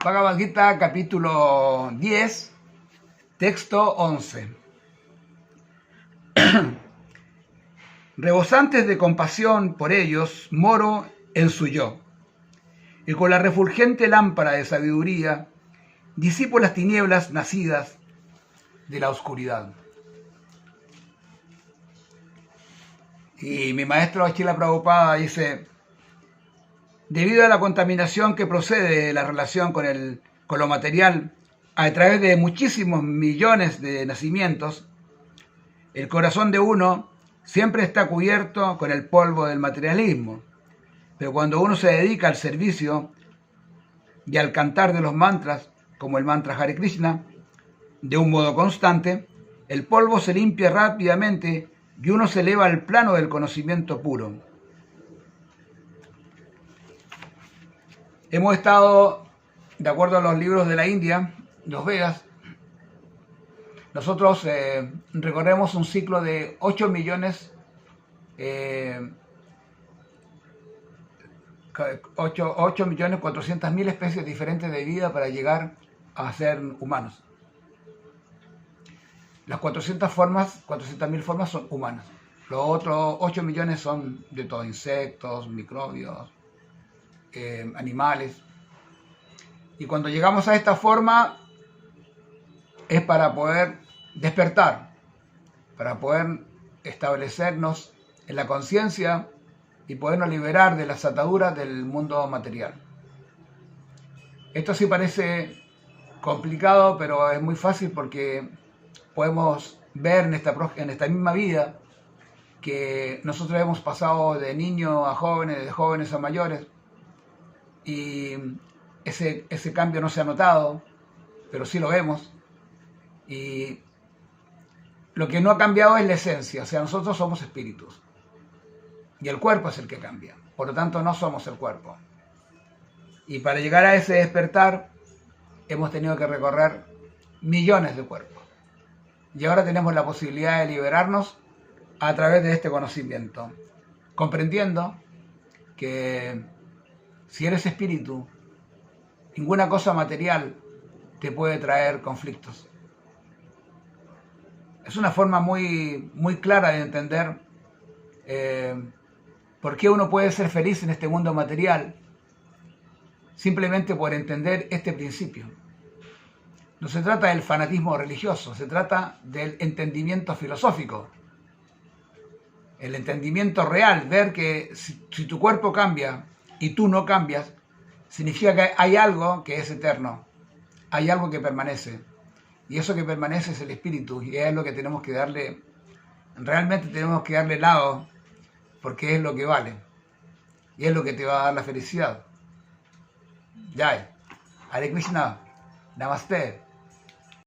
Bhagavad Gita, capítulo 10, texto 11. Rebosantes de compasión por ellos, moro en su yo, y con la refulgente lámpara de sabiduría disipo las tinieblas nacidas de la oscuridad. Y mi maestro Srila Prabhupada dice: debido a la contaminación que procede de la relación con lo material a través de muchísimos millones de nacimientos, el corazón de uno siempre está cubierto con el polvo del materialismo. Pero cuando uno se dedica al servicio y al cantar de los mantras, como el mantra Hare Krishna, de un modo constante, el polvo se limpia rápidamente y uno se eleva al plano del conocimiento puro. Hemos estado, de acuerdo a los libros de la India, los Vedas, nosotros recorremos un ciclo de 8 millones 400.000 especies diferentes de vida para llegar a ser humanos. Las 400.000 formas son humanas. Los otros 8 millones son de todo: insectos, microbios, animales. Y cuando llegamos a esta forma es para poder despertar, para poder establecernos en la conciencia y podernos liberar de las ataduras del mundo material. Esto sí parece complicado, pero es muy fácil porque podemos ver en esta misma vida que nosotros hemos pasado de niños a jóvenes, de jóvenes a mayores, y ese cambio no se ha notado, pero sí lo vemos. Y lo que no ha cambiado es la esencia, o sea, nosotros somos espíritus y el cuerpo es el que cambia, por lo tanto no somos el cuerpo. Y para llegar a ese despertar hemos tenido que recorrer millones de cuerpos, y ahora tenemos la posibilidad de liberarnos a través de este conocimiento, comprendiendo que si eres espíritu, ninguna cosa material te puede traer conflictos. Es una forma muy, muy clara de entender por qué uno puede ser feliz en este mundo material, simplemente por entender este principio. No se trata del fanatismo religioso, se trata del entendimiento filosófico. El entendimiento real, ver que si tu cuerpo cambia y tú no cambias, significa que hay algo que es eterno, hay algo que permanece. Y eso que permanece es el espíritu, y es lo que tenemos que darle, realmente tenemos que darle lado, porque es lo que vale, y es lo que te va a dar la felicidad. Jai, Hare Krishna, Namaste.